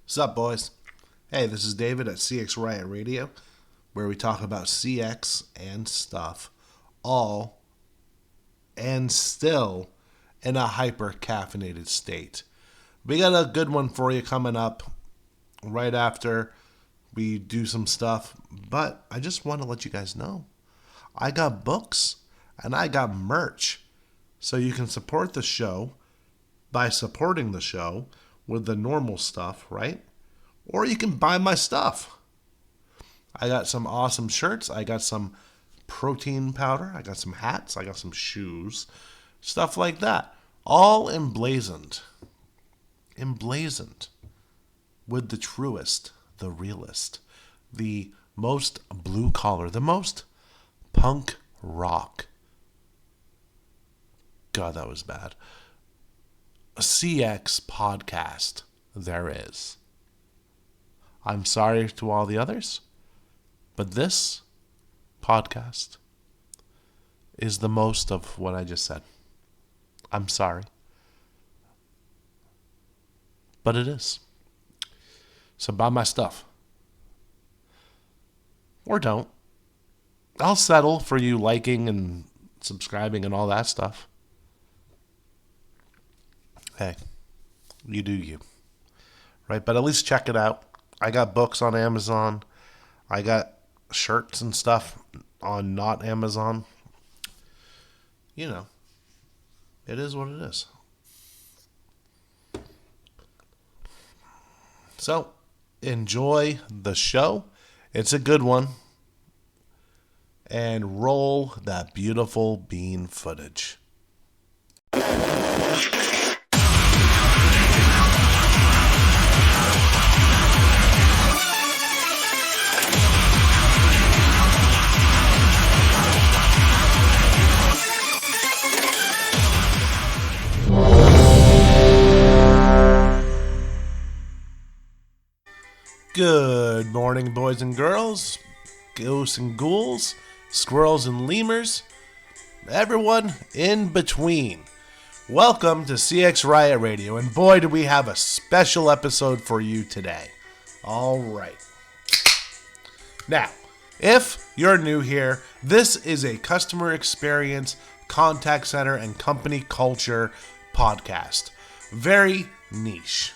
What's up, boys? Hey, this is David at CX Riot Radio, where we talk about CX and stuff, all and still in a hyper caffeinated state. We got a good one for you coming up right after we do some stuff, but I just want to let you guys know I got books and I got merch, so you can support the show by supporting the show with the normal stuff, right? Or you can buy my stuff. I got some awesome shirts. I got some protein powder. I got some hats. I got some shoes. Stuff like that. All emblazoned. Emblazoned with the truest, the realest, the most blue collar, the most punk rock. God, that was bad. A CX podcast there is. I'm sorry to all the others, but this podcast is the most of what I just said. I'm sorry, but it is. So buy my stuff. Or don't. I'll settle for you liking and subscribing and all that stuff. Hey, you do you. Right? But at least check it out. I got books on Amazon. I got shirts and stuff on not Amazon. You know, it is what it is. So, enjoy the show. It's a good one. And roll that beautiful bean footage. Good morning, boys and girls, ghosts and ghouls, squirrels and lemurs, everyone in between. Welcome to CX Riot Radio, and boy, do we have a special episode for you today. All right. Now, if you're new here, this is a customer experience, contact center, and company culture podcast. Very niche.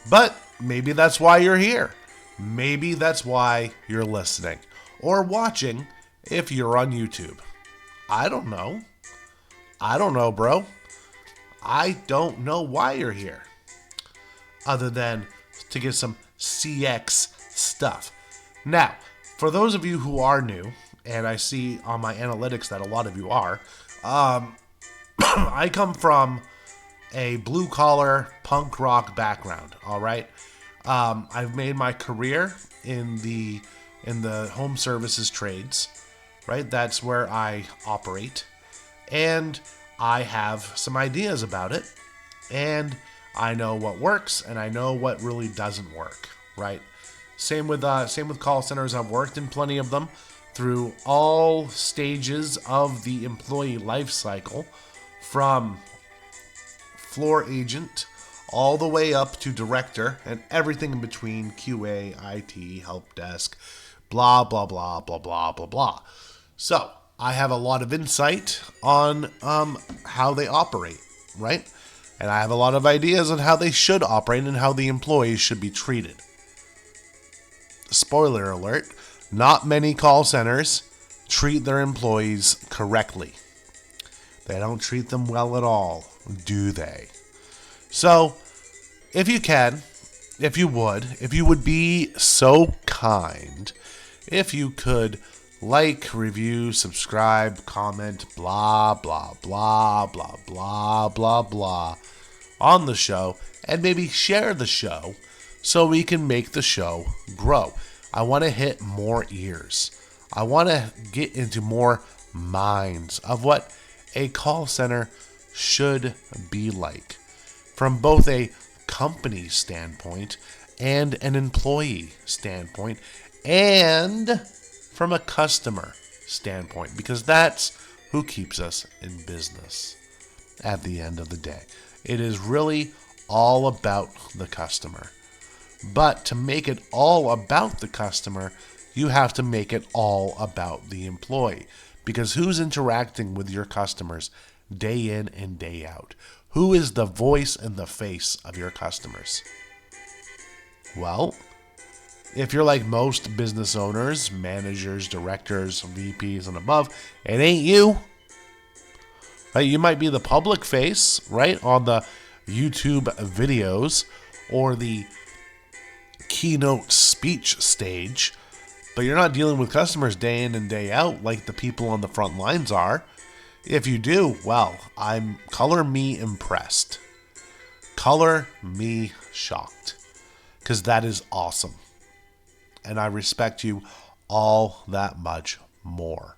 But maybe that's why you're here. Maybe that's why you're listening or watching if you're on YouTube. I don't know. I don't know, bro. I don't know why you're here. Other than to get some CX stuff. Now, for those of you who are new, and I see on my analytics that a lot of you are, I come from a blue-collar punk rock background, all right? I've made my career in the home services trades, right? That's where I operate. And I have some ideas about it. And I know what works and I know what really doesn't work, right? Same with call centers. I've worked in plenty of them through all stages of the employee life cycle, from floor agent all the way up to director and everything in between, QA, IT, help desk, blah, blah, blah, blah, blah, blah, blah. So I have a lot of insight on how they operate, right? And I have a lot of ideas on how they should operate and how the employees should be treated. Spoiler alert, not many call centers treat their employees correctly. They don't treat them well at all, do they? So, if you can, if you would be so kind, if you could like, review, subscribe, comment, blah, blah, blah, blah, blah, blah, blah on the show, and maybe share the show so we can make the show grow. I want to hit more ears. I want to get into more minds of what a call center should be like, from both a company standpoint and an employee standpoint, and from a customer standpoint, because that's who keeps us in business at the end of the day. It is really all about the customer. But to make it all about the customer, you have to make it all about the employee. Because who's interacting with your customers day in and day out? Who is the voice and the face of your customers? Well, if you're like most business owners, managers, directors, VPs, and above, it ain't you. Right? You might be the public face, right, on the YouTube videos or the keynote speech stage, but you're not dealing with customers day in and day out like the people on the front lines are. If you do, well, color me impressed. Color me shocked. Because that is awesome. And I respect you all that much more.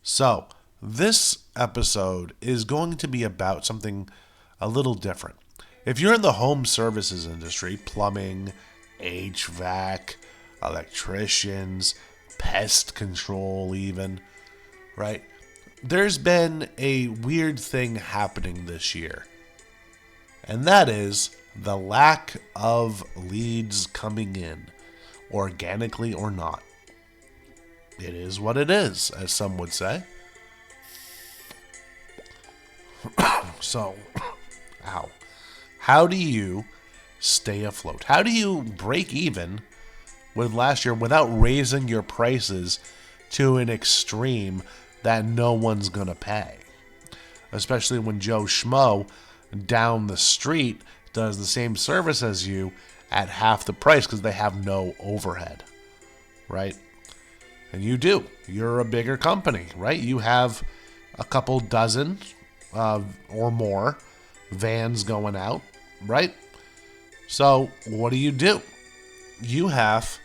So, this episode is going to be about something a little different. If you're in the home services industry, plumbing, HVAC, electricians, pest control even, right? There's been a weird thing happening this year. And that is the lack of leads coming in, organically or not. It is what it is, as some would say. So, how do you stay afloat? How do you break even with last year without raising your prices to an extreme that no one's going to pay? Especially when Joe Schmo down the street does the same service as you at half the price because they have no overhead, right? And you do. You're a bigger company, right? You have a couple dozen or more vans going out, right? So what do? You have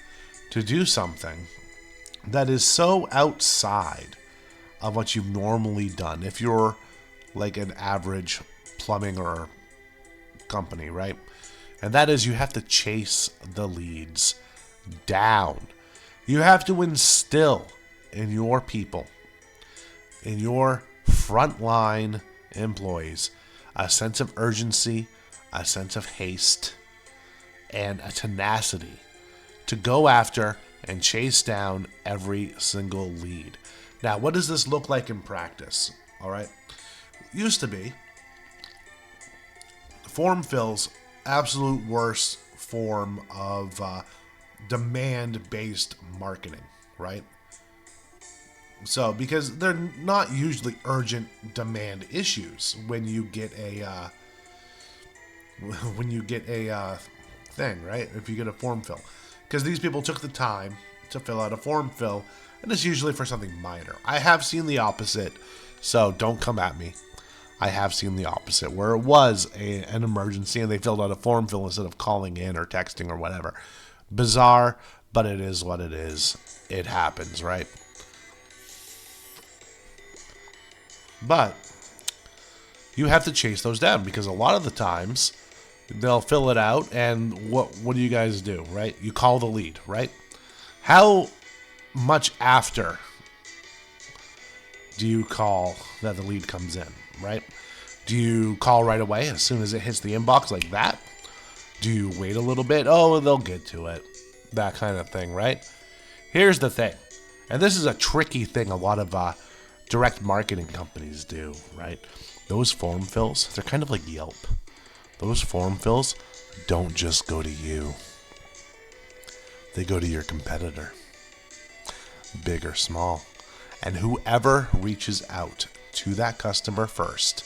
to do something that is so outside of what you've normally done. If you're like an average plumbing or company, right? And that is you have to chase the leads down. You have to instill in your people, in your frontline employees, a sense of urgency, a sense of haste, and a tenacity to go after and chase down every single lead. Now, what does this look like in practice? All right. Used to be form fills, absolute worst form of demand-based marketing, right? So, because they're not usually urgent demand issues when you get a thing, right? If you get a form fill, because these people took the time to fill out a form fill, and it's usually for something minor. I have seen the opposite, so don't come at me. I have seen the opposite, where it was an emergency and they filled out a form fill instead of calling in or texting or whatever. Bizarre, but it is what it is. It happens, right? But you have to chase those down because a lot of the times they'll fill it out, and what do you guys do, right? You call the lead, right? How much after do you call that the lead comes in, right? Do you call right away as soon as it hits the inbox like that? Do you wait a little bit? Oh, they'll get to it. That kind of thing, right? Here's the thing, and this is a tricky thing a lot of direct marketing companies do, right? Those form fills, they're kind of like Yelp. Those form fills don't just go to you. They go to your competitor, big or small. And whoever reaches out to that customer first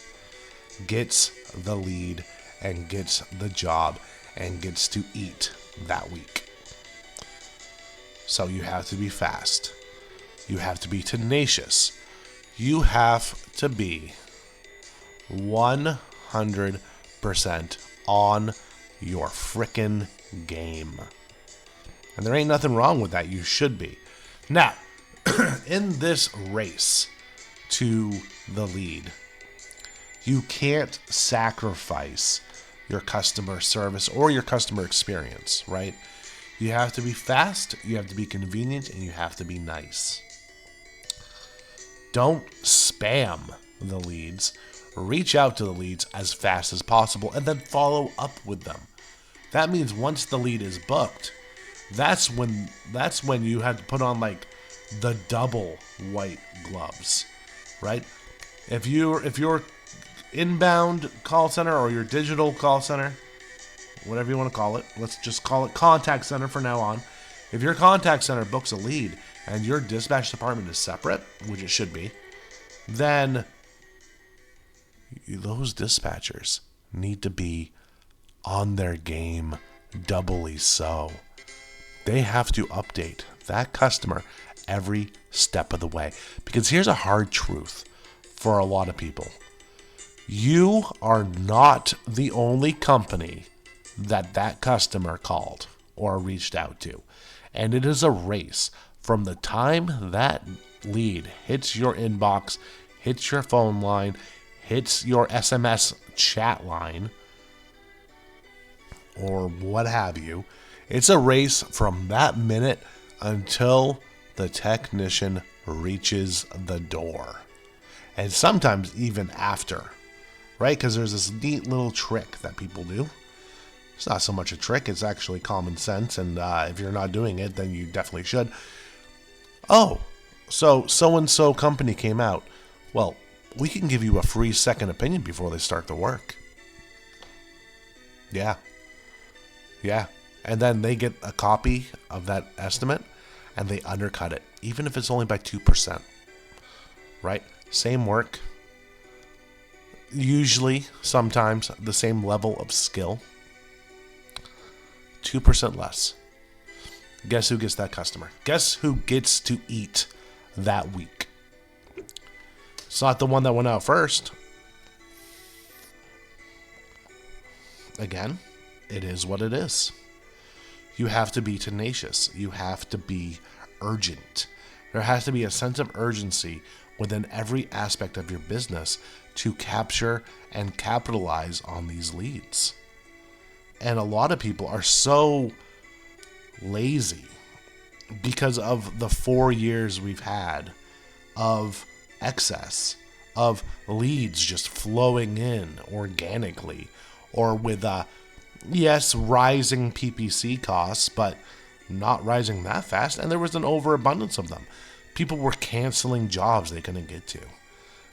gets the lead and gets the job and gets to eat that week. So you have to be fast. You have to be tenacious. You have to be 100% on your frickin' game. And there ain't nothing wrong with that. You should be. Now, in this race to the lead, you can't sacrifice your customer service or your customer experience, right? You have to be fast, you have to be convenient, and you have to be nice. Don't spam the leads. reach out to the leads as fast as possible and then follow up with them. That means once the lead is booked, that's when you have to put on like the double white gloves, right? If your inbound call center or your digital call center, whatever you want to call it, let's just call it contact center for now on. If your contact center books a lead and your dispatch department is separate, which it should be, then those dispatchers need to be on their game doubly so. They have to update that customer every step of the way. Because here's a hard truth for a lot of people. You are not the only company that customer called or reached out to. And it is a race from the time that lead hits your inbox, hits your phone line, hits your SMS chat line, or what have you. It's a race from that minute until the technician reaches the door. And sometimes even after, right? Because there's this neat little trick that people do. It's not so much a trick, it's actually common sense. And if you're not doing it, then you definitely should. Oh, so-and-so company came out. Well, we can give you a free second opinion before they start the work. Yeah. And then they get a copy of that estimate and they undercut it, even if it's only by 2%. Right? Same work. Usually, sometimes, the same level of skill. 2% less. Guess who gets that customer? Guess who gets to eat that week? It's not the one that went out first. Again, it is what it is. You have to be tenacious. You have to be urgent. There has to be a sense of urgency within every aspect of your business to capture and capitalize on these leads. And a lot of people are so lazy because of the 4 years we've had of excess, of leads just flowing in organically, or with yes, rising PPC costs, but not rising that fast, and there was an overabundance of them. People were canceling jobs they couldn't get to,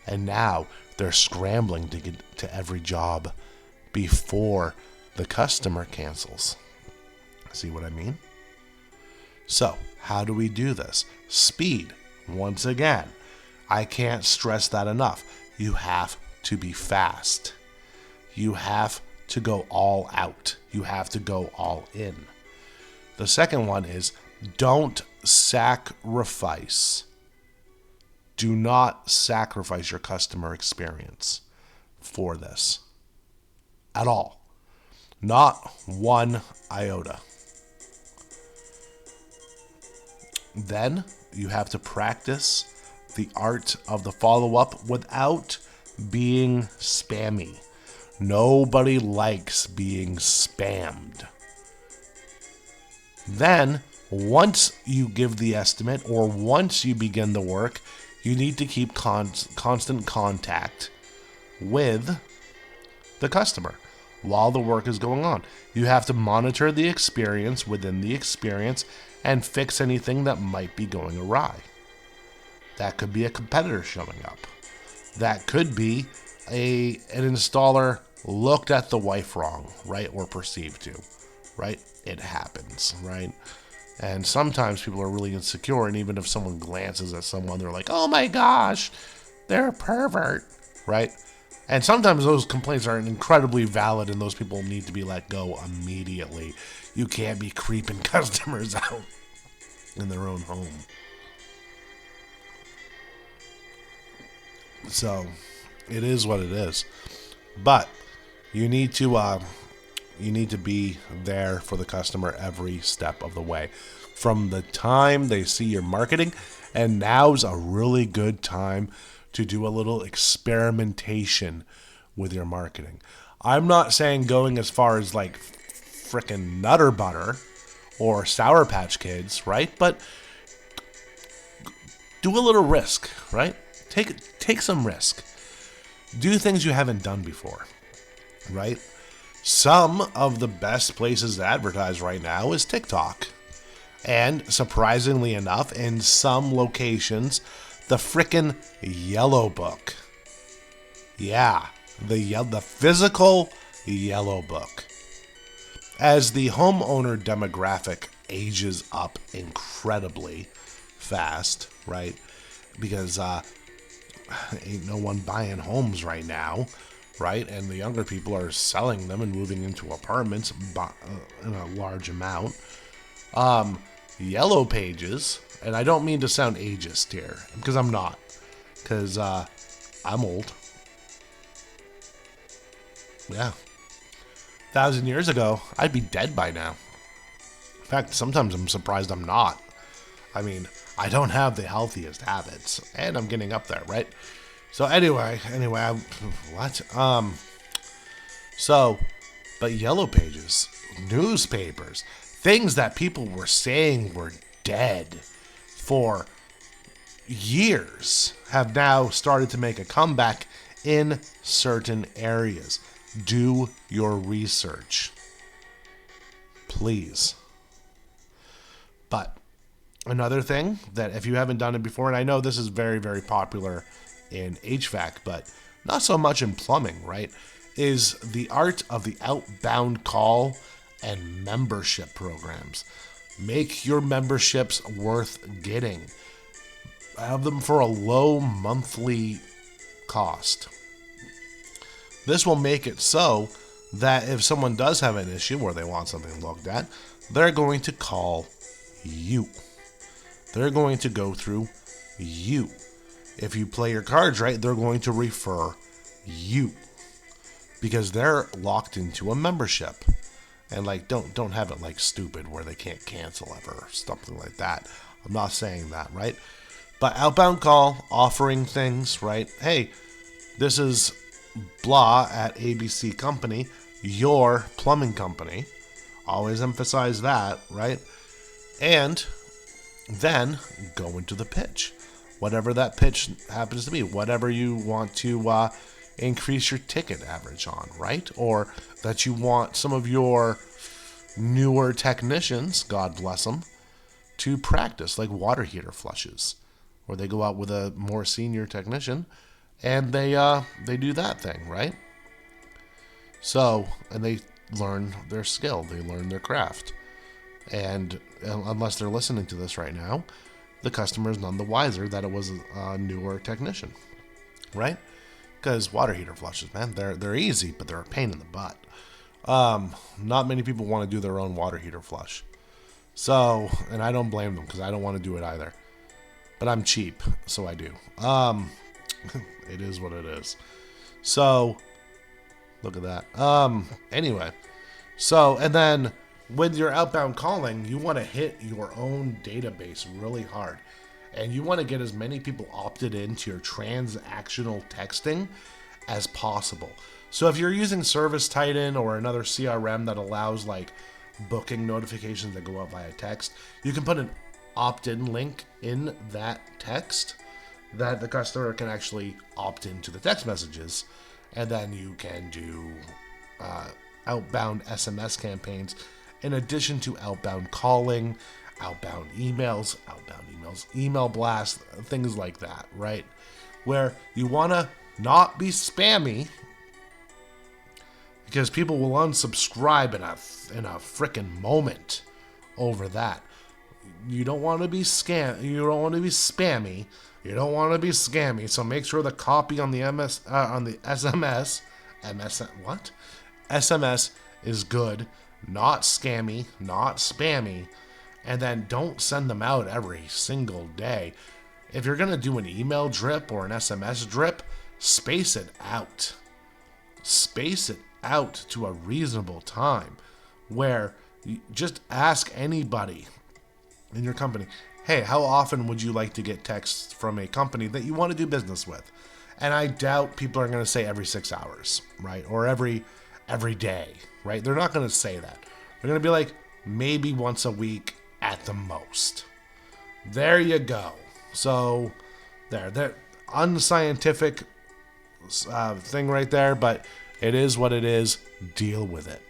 and now they're scrambling to get to every job before the customer cancels. See what I mean? So, how do we do this? Speed. Once again, I can't stress that enough. You have to be fast. You have to go all out. You have to go all in. The second one is don't sacrifice. Do not sacrifice your customer experience for this at all. Not one iota. Then you have to practice the art of the follow-up without being spammy. Nobody likes being spammed. Then, once you give the estimate or once you begin the work, you need to keep constant contact with the customer while the work is going on. You have to monitor the experience within the experience and fix anything that might be going awry. That could be a competitor showing up. That could be an installer looked at the wife wrong, right? Or perceived to, right? It happens, right? And sometimes people are really insecure, and even if someone glances at someone, they're like, oh my gosh, they're a pervert, right? And sometimes those complaints are incredibly valid, and those people need to be let go immediately. You can't be creeping customers out in their own home. So, it is what it is. But you need to be there for the customer every step of the way. From the time they see your marketing, and now's a really good time to do a little experimentation with your marketing. I'm not saying going as far as like frickin' Nutter Butter or Sour Patch Kids, right? But do a little risk, right? Take some risk. Do things you haven't done before, right? Some of the best places to advertise right now is TikTok. And surprisingly enough, in some locations, the frickin' Yellow Book. Yeah, the physical Yellow Book. As the homeowner demographic ages up incredibly fast, right? Because ain't no one buying homes right now, right? And the younger people are selling them and moving into apartments in a large amount. Yellow pages, and I don't mean to sound ageist here, because I'm not, because I'm old. Yeah. 1,000 years ago, I'd be dead by now. In fact, sometimes I'm surprised I'm not. I mean, I don't have the healthiest habits, and I'm getting up there, right? So anyway, what? But Yellow Pages, newspapers, things that people were saying were dead for years have now started to make a comeback in certain areas. Do your research, please. But another thing that if you haven't done it before, and I know this is very, very popular in HVAC, but not so much in plumbing, right, is the art of the outbound call and membership programs. Make your memberships worth getting. Have them for a low monthly cost. This will make it so that if someone does have an issue or they want something looked at, they're going to call you. They're going to go through you. If you play your cards right, they're going to refer you because they're locked into a membership. And like, don't have it like stupid where they can't cancel ever or something like that. I'm not saying that, right? But outbound call, offering things, right? Hey, this is blah at ABC Company, your plumbing company. Always emphasize that, right? And then go into the pitch. Whatever that pitch happens to be, whatever you want to increase your ticket average on, right? Or that you want some of your newer technicians, God bless them, to practice, like water heater flushes, where they go out with a more senior technician and they do that thing, right? So, and they learn their skill, they learn their craft. And unless they're listening to this right now, the customer is none the wiser that it was a newer technician, right? Because water heater flushes, man, they're easy, but they're a pain in the butt. Not many people want to do their own water heater flush. So, and I don't blame them because I don't want to do it either. But I'm cheap, so I do. It is what it is. So, look at that. Anyway, so, and then when you're outbound calling, you want to hit your own database really hard. And you want to get as many people opted into your transactional texting as possible. So if you're using Service Titan or another CRM that allows like booking notifications that go out via text, you can put an opt-in link in that text that the customer can actually opt into the text messages. And then you can do outbound SMS campaigns in addition to outbound calling, outbound emails, email blasts, things like that, right? Where you want to not be spammy because people will unsubscribe in a frickin' moment over that. You don't want to be You don't want to be spammy. You don't want to be scammy. So make sure the copy on the SMS is good, not scammy, not spammy. And then don't send them out every single day. If you're going to do an email drip or an SMS drip, space it out. Space it out to a reasonable time where you just ask anybody in your company, hey, how often would you like to get texts from a company that you want to do business with? And I doubt people are going to say every 6 hours, right? Or every day, right? They're not going to say that. They're going to be like maybe once a week at the most. There you go. So they're unscientific thing right there, but it is what it is. Deal with it.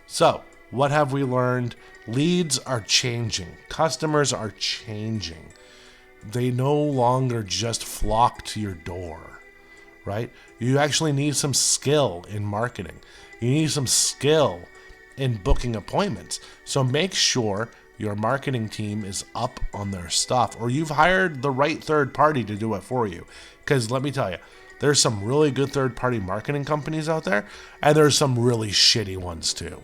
So, what have we learned? Leads are changing. Customers are changing. They no longer just flock to your door, right? You actually need some skill in marketing. You need some skill in booking appointments. So make sure your marketing team is up on their stuff, or you've hired the right third party to do it for you. Because let me tell you, there's some really good third party marketing companies out there, and there's some really shitty ones too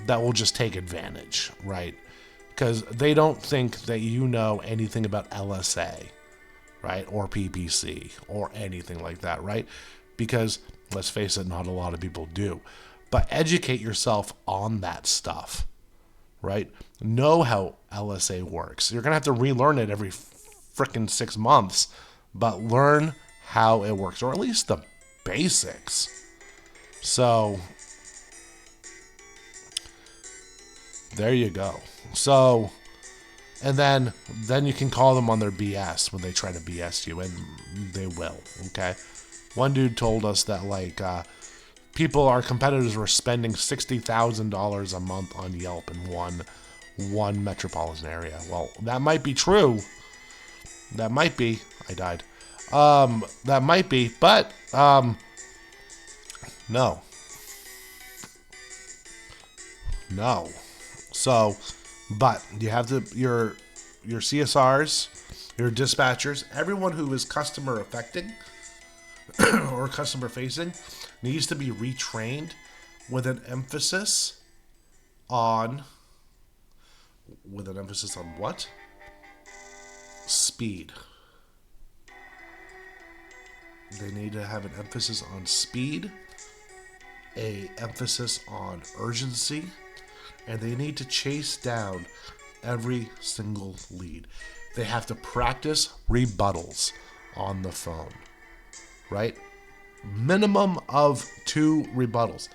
that will just take advantage, right? Because they don't think that you know anything about LSA, right? Or PPC or anything like that, right? Because let's face it, not a lot of people do. But educate yourself on that stuff, right? Know how LSA works. You're going to have to relearn it every freaking 6 months, but learn how it works, or at least the basics. So there you go. So, and then you can call them on their BS when they try to BS you, and they will, okay? One dude told us that, like, our competitors were spending $60,000 a month on Yelp in one metropolitan area. Well, that might be true. That might be. I died. That might be, but, no. No. So, but you have your CSRs, your dispatchers, everyone who is customer affecting or customer facing needs to be retrained with an emphasis on what? Speed. They need to have an emphasis on speed, a emphasis on urgency, and they need to chase down every single lead. They have to practice rebuttals on the phone, right? Minimum of 2 rebuttals.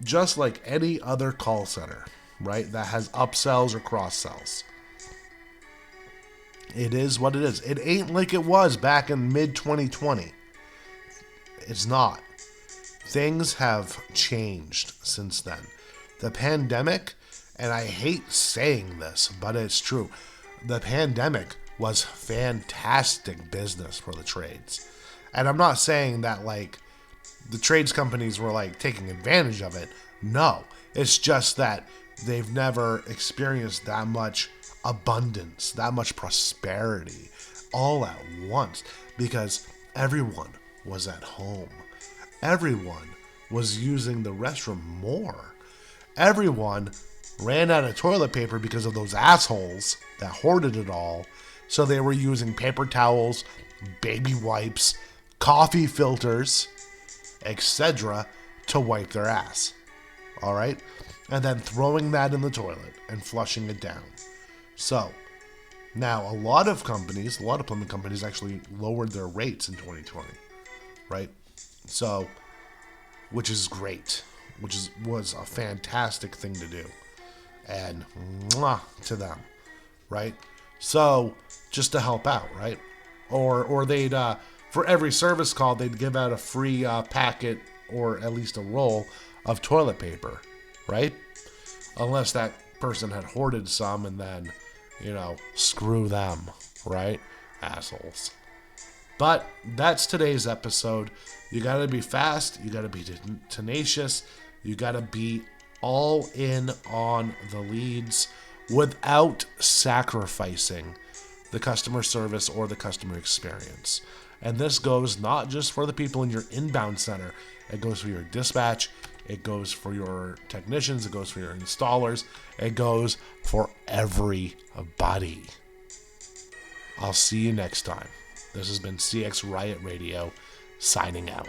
Just like any other call center, right? That has upsells or cross-sells. It is what it is. It ain't like it was back in mid-2020. It's not. Things have changed since then. The pandemic, and I hate saying this, but it's true. The pandemic was fantastic business for the trades. And I'm not saying that, like, the trades companies were, like, taking advantage of it. No. It's just that they've never experienced that much abundance, that much prosperity all at once, because everyone was at home. Everyone was using the restroom more. Everyone ran out of toilet paper because of those assholes that hoarded it all. So they were using paper towels, baby wipes, coffee filters, etc. to wipe their ass. All right? And then throwing that in the toilet and flushing it down. So, now a lot of plumbing companies actually lowered their rates in 2020, right? So, which is great, was a fantastic thing to do. And mwah to them, right? So, just to help out, right? Or they'd, for every service call, they'd give out a free packet or at least a roll of toilet paper, right? Unless that person had hoarded some and then, screw them, right? Assholes. But that's today's episode. You gotta be fast, you gotta be tenacious, you gotta be all in on the leads without sacrificing the customer service or the customer experience. And this goes not just for the people in your inbound center, it goes for your dispatch, it goes for your technicians, it goes for your installers, it goes for everybody. I'll see you next time. This has been CX Riot Radio, signing out.